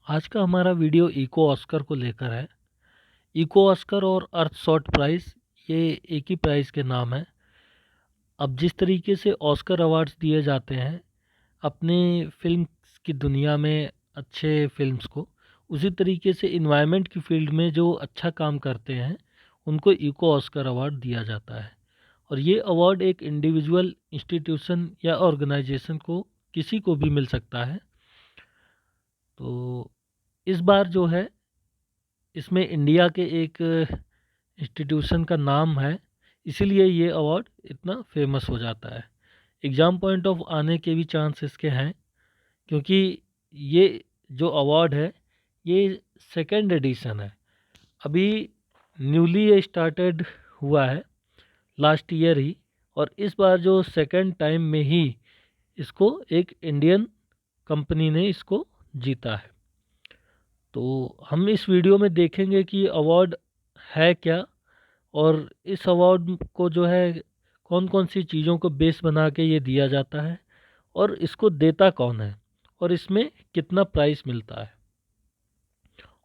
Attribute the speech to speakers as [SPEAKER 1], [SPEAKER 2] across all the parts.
[SPEAKER 1] आज का हमारा वीडियो इको ऑस्कर को लेकर है। इको ऑस्कर और अर्थ शॉर्ट प्राइज़ ये एक ही प्राइज़ के नाम है। अब जिस तरीके से ऑस्कर अवार्ड्स दिए जाते हैं अपने फिल्म की दुनिया में अच्छे फिल्म्स को, उसी तरीके से इन्वायरमेंट की फील्ड में जो अच्छा काम करते हैं उनको इको ऑस्कर अवार्ड दिया जाता है। और ये अवार्ड एक इंडिविजुअल, इंस्टीट्यूशन या ऑर्गेनाइजेशन को, किसी को भी मिल सकता है। तो इस बार जो है इसमें इंडिया के एक इंस्टीट्यूशन का नाम है, इसीलिए ये अवार्ड इतना फेमस हो जाता है। एग्ज़ाम पॉइंट ऑफ आने के भी चांस इसके हैं, क्योंकि ये जो अवार्ड है ये सेकंड एडिशन है। अभी न्यूली ये स्टार्टेड हुआ है लास्ट ईयर ही, और इस बार जो सेकंड टाइम में ही इसको एक इंडियन कंपनी ने इसको जीता है। तो हम इस वीडियो में देखेंगे कि अवार्ड है क्या, और इस अवार्ड को जो है कौन कौन सी चीज़ों को बेस बना के ये दिया जाता है, और इसको देता कौन है, और इसमें कितना प्राइस मिलता है।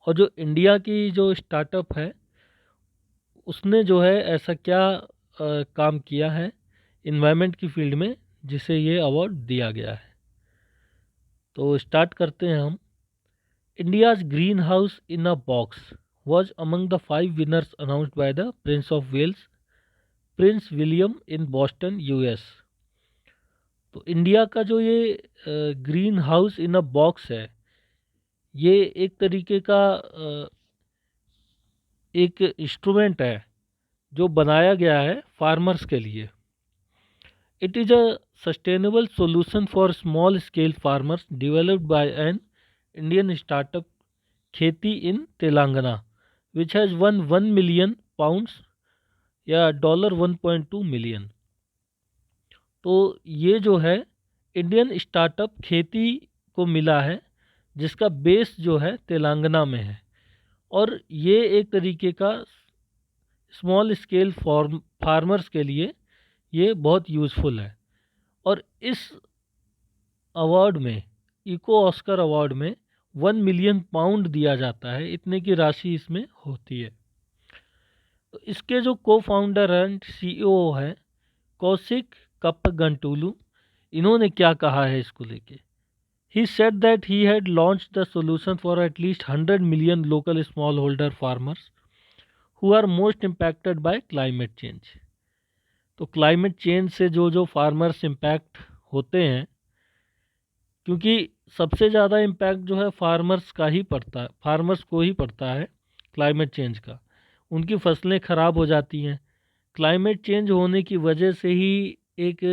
[SPEAKER 1] और जो इंडिया की जो स्टार्टअप है उसने जो है ऐसा क्या काम किया है इन्वायरमेंट की फील्ड में जिसे ये अवार्ड दिया गया है। तो स्टार्ट करते हैं हम। India's greenhouse in a box was among the 5 winners announced by the Prince of Wales, Prince William in Boston, US। तो इंडिया का जो ये green house in a box है, ये एक तरीके का एक इंस्ट्रूमेंट है जो बनाया गया है फार्मर्स के लिए। It is a sustainable solution for small scale farmers developed by an Indian startup Kheyti in Telangana, which has one 1 million pounds या $1.2 मिलियन। तो ये जो है इंडियन स्टार्टअप खेती को मिला है, जिसका बेस जो है तेलंगाना में है, और ये एक तरीके का स्मॉल स्केल फार्मर्स के लिए ये बहुत यूज़फुल है। और इस अवार्ड में, इको ऑस्कर अवार्ड में 1 मिलियन पाउंड दिया जाता है, इतने की राशि इसमें होती है। तो इसके जो को फाउंडर एंड सीईओ है कौशिक कप्पगंटुलू, इन्होंने क्या कहा है इसको लेके। He said that he had launched the solution for at least 100 million local small holder farmers who are most impacted by climate change. तो क्लाइमेट चेंज से जो जो फार्मर्स इम्पैक्ट होते हैं, क्योंकि सबसे ज़्यादा इम्पैक्ट जो है फार्मर्स का ही पड़ता है, फार्मर्स को ही पड़ता है क्लाइमेट चेंज का। उनकी फसलें ख़राब हो जाती हैं। क्लाइमेट चेंज होने की वजह से ही एक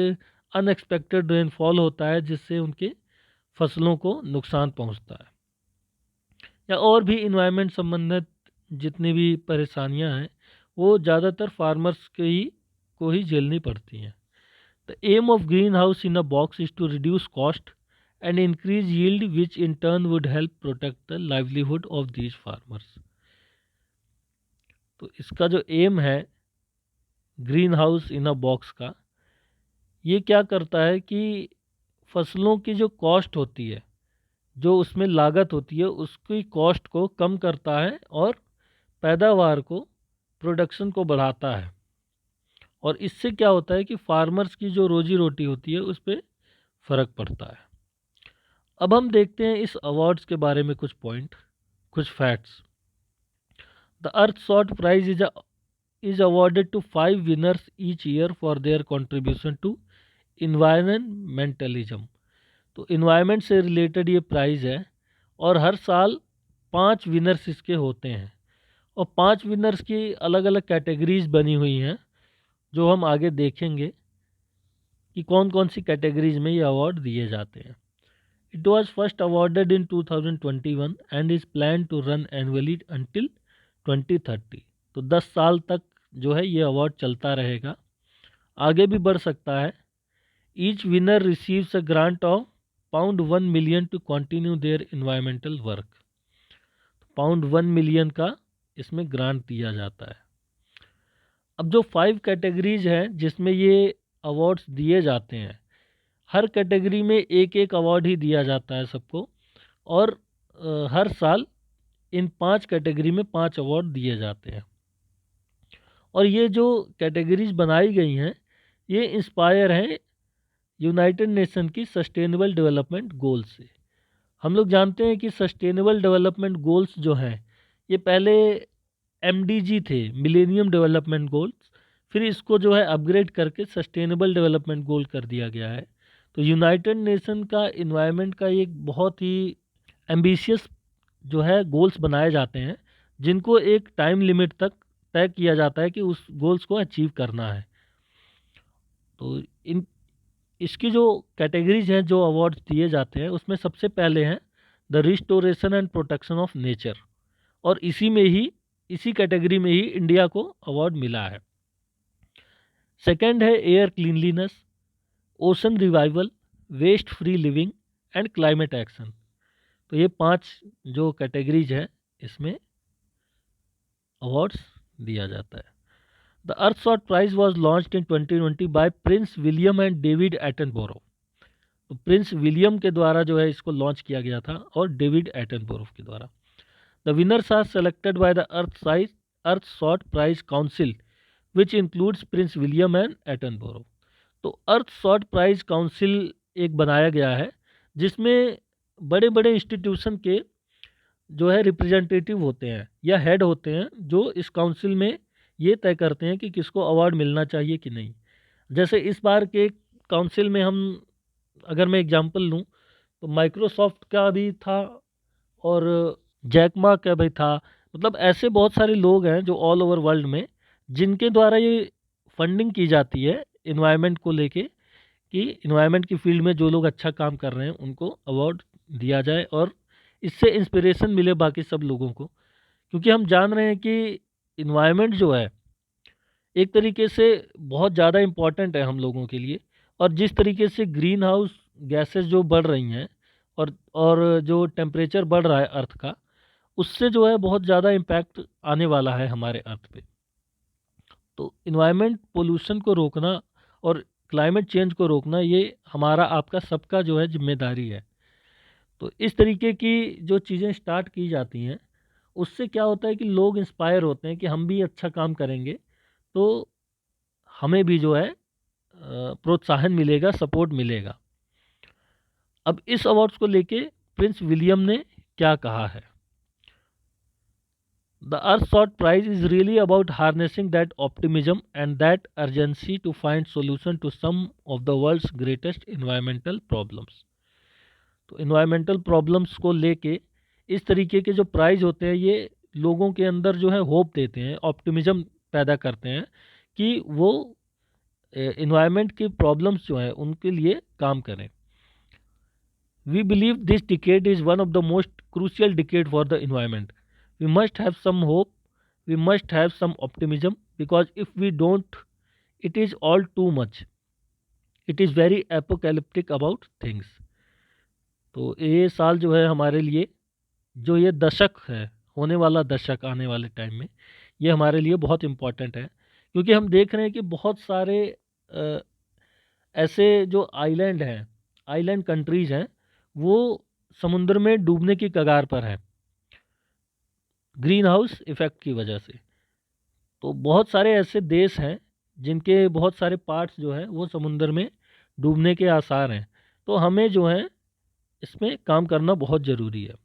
[SPEAKER 1] अनएक्सपेक्टेड रेनफॉल होता है, जिससे उनके फसलों को नुकसान पहुंचता है, या और भी इन्वायरमेंट संबंधित जितनी भी परेशानियां हैं वो ज़्यादातर फार्मर्स को ही झेलनी पड़ती हैं। The aim of green house in a box is to reduce cost and increase yield, which in turn would help protect the livelihood of these farmers। तो इसका जो एम है green house in a box का, ये क्या करता है कि फसलों की जो कॉस्ट होती है, जो उसमें लागत होती है, उसकी कॉस्ट को कम करता है और पैदावार को, प्रोडक्शन को बढ़ाता है। और इससे क्या होता है कि फार्मर्स की जो रोजी रोटी होती है उस पर फ़र्क पड़ता है। अब हम देखते हैं इस अवार्ड्स के बारे में कुछ पॉइंट, कुछ facts. The Earthshot prize is awarded to 5 winners each year for their contribution to environmentalism. तो इन्वायरमेंट से रिलेटेड ये प्राइज़ है, और हर साल 5 विनर्स इसके होते हैं, और 5 विनर्स की अलग अलग कैटेगरीज बनी हुई हैं, जो हम आगे देखेंगे कि कौन कौन सी कैटेगरीज में ये अवार्ड दिए जाते हैं। It was first awarded in 2021 and is planned to run annually until 2030। तो 10 साल तक जो है ये अवार्ड चलता रहेगा, आगे भी बढ़ सकता है। Each winner receives a grant of £1 million to continue their environmental work। £1 million का इसमें ग्रांट दिया जाता है। अब जो 5 कैटेगरीज हैं जिसमें ये अवार्ड्स दिए जाते हैं, हर कैटेगरी में एक एक अवार्ड ही दिया जाता है सबको, और हर साल इन 5 कैटेगरी में 5 अवार्ड दिए जाते हैं। और ये जो कैटेगरीज बनाई गई हैं ये इंस्पायर हैं यूनाइटेड नेशन की सस्टेनेबल डेवलपमेंट गोल्स से। हम लोग जानते हैं कि सस्टेनेबल डेवलपमेंट गोल्स जो हैं ये पहले एमडीजी थे, मिलेनियम डेवलपमेंट गोल्स, फिर इसको जो है अपग्रेड करके सस्टेनेबल डेवलपमेंट गोल कर दिया गया है। तो यूनाइटेड नेशन का इन्वायरमेंट का एक बहुत ही एम्बिशियस जो है गोल्स बनाए जाते हैं, जिनको एक टाइम लिमिट तक तय किया जाता है कि उस गोल्स को अचीव करना है। तो इन इसकी जो कैटेगरीज हैं जो अवार्ड्स दिए जाते हैं उसमें सबसे पहले हैं the restoration and protection of nature, और इसी कैटेगरी में ही इंडिया को अवार्ड मिला है। सेकंड है air cleanliness, ocean revival, waste free living and climate action. तो ये 5 जो कैटेगरीज हैं इसमें अवार्ड्स दिया जाता है। The Earthshot prize was launched in 2020 by Prince William and David Attenborough. तो प्रिंस विलियम के द्वारा जो है इसको लॉन्च किया गया था और डेविड एटनबोरो के द्वारा। The winners are selected by the Earthshot prize council which includes Prince William and Attenborough. तो अर्थशॉट प्राइज काउंसिल एक बनाया गया है जिसमें बड़े बड़े इंस्टीट्यूशन के जो है रिप्रेजेंटेटिव होते हैं या हेड होते हैं, जो इस काउंसिल में ये तय करते हैं कि किसको अवार्ड मिलना चाहिए कि नहीं। जैसे इस बार के काउंसिल में हम अगर मैं एग्जांपल लूँ तो माइक्रोसॉफ्ट का भी था और जैकमा का भी था। मतलब ऐसे बहुत सारे लोग हैं जो ऑल ओवर वर्ल्ड में जिनके द्वारा ये फंडिंग की जाती है इन्वायरमेंट को लेके, कि इन्वायरमेंट की फील्ड में जो लोग अच्छा काम कर रहे हैं उनको अवार्ड दिया जाए और इससे इंस्पिरेशन मिले बाकी सब लोगों को। क्योंकि हम जान रहे हैं कि इन्वायरमेंट जो है एक तरीके से बहुत ज़्यादा इम्पॉर्टेंट है हम लोगों के लिए, और जिस तरीके से ग्रीन हाउस गैसेस जो बढ़ रही हैं और जो टेम्परेचर बढ़ रहा है अर्थ का, उससे जो है बहुत ज़्यादा इम्पैक्ट आने वाला है हमारे अर्थ पे। तो इन्वायरमेंट पोल्यूशन को रोकना और क्लाइमेट चेंज को रोकना ये हमारा आपका सबका जो है जिम्मेदारी है। तो इस तरीके की जो चीज़ें स्टार्ट की जाती हैं उससे क्या होता है कि लोग इंस्पायर होते हैं कि हम भी अच्छा काम करेंगे तो हमें भी जो है प्रोत्साहन मिलेगा, सपोर्ट मिलेगा। अब इस अवार्ड्स को लेके प्रिंस विलियम ने क्या कहा है। The Earthshot prize is really about harnessing that optimism and that urgency to find solution to some of the world's greatest environmental problems. तो इन्वायरमेंटल प्रॉब्लम्स को लेके इस तरीके के जो प्राइज होते हैं ये लोगों के अंदर जो है होप देते हैं, ऑप्टिमिज्म पैदा करते हैं कि वो इन्वायरमेंट की प्रॉब्लम्स जो हैं उनके लिए काम करें। We believe this decade is one of the most crucial decade for the environment. We must have some hope, we must have some optimism, because if we don't it is all too much, it is very apocalyptic about things. तो ये साल जो है हमारे लिए, जो ये दशक है, होने वाला दशक आने वाले टाइम में, ये हमारे लिए बहुत इम्पॉर्टेंट है। क्योंकि हम देख रहे हैं कि बहुत सारे अ, ऐसे जो आइलैंड कंट्रीज़ हैं, वो समुद्र में डूबने की कगार पर हैं, ग्रीन हाउस इफ़ेक्ट की वजह से। तो बहुत सारे ऐसे देश हैं जिनके बहुत सारे पार्ट्स जो हैं वो समुद्र में डूबने के आसार हैं। तो हमें जो है इसमें काम करना बहुत ज़रूरी है।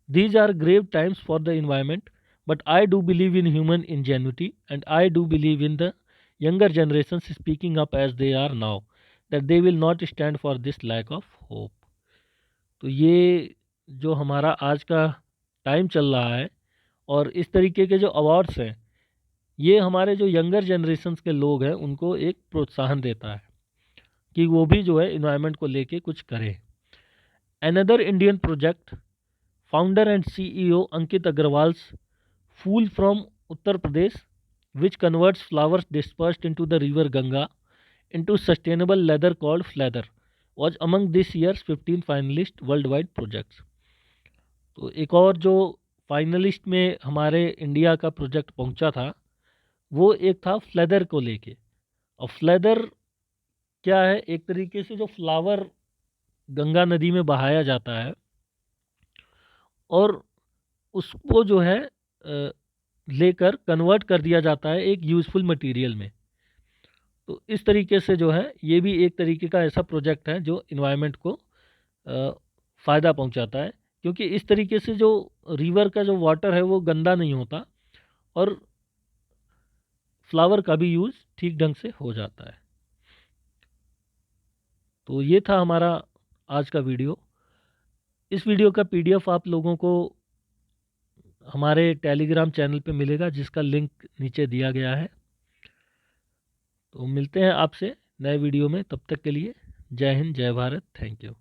[SPEAKER 1] These are grave times for the environment, but I do believe in human ingenuity and I do believe in the younger generations speaking up as they are now, that they will not stand for this lack of hope. तो ये जो हमारा आज का time चल रहा है और इस तरीके के जो अवार्ड्स हैं ये हमारे जो यंगर जनरेशन्स के लोग हैं उनको एक प्रोत्साहन देता है कि वो भी जो है इन्वायरमेंट को लेके कुछ करें। Another Indian project, founder and CEO Ankit Agrawal's Fool from Uttar Pradesh, which converts flowers dispersed into the river Ganga into sustainable leather called Flather, was among this year's 15 finalist worldwide projects. तो एक और जो finalist में हमारे India का project पहुंचा था वो एक था फ्लेदर को लेके। और फ्लेदर क्या है, एक तरीके से जो फ्लावर गंगा नदी में बहाया जाता है और उसको जो है लेकर कन्वर्ट कर दिया जाता है एक यूज़फुल मटेरियल में। तो इस तरीके से जो है ये भी एक तरीके का ऐसा प्रोजेक्ट है जो इन्वायरमेंट को फ़ायदा पहुंचाता है, क्योंकि इस तरीके से जो रिवर का जो वाटर है वो गंदा नहीं होता और फ्लावर का भी यूज़ ठीक ढंग से हो जाता है। तो ये था हमारा आज का वीडियो। इस वीडियो का पीडीएफ आप लोगों को हमारे टेलीग्राम चैनल पे मिलेगा, जिसका लिंक नीचे दिया गया है। तो मिलते हैं आपसे नए वीडियो में, तब तक के लिए जय हिंद, जय भारत, थैंक यू।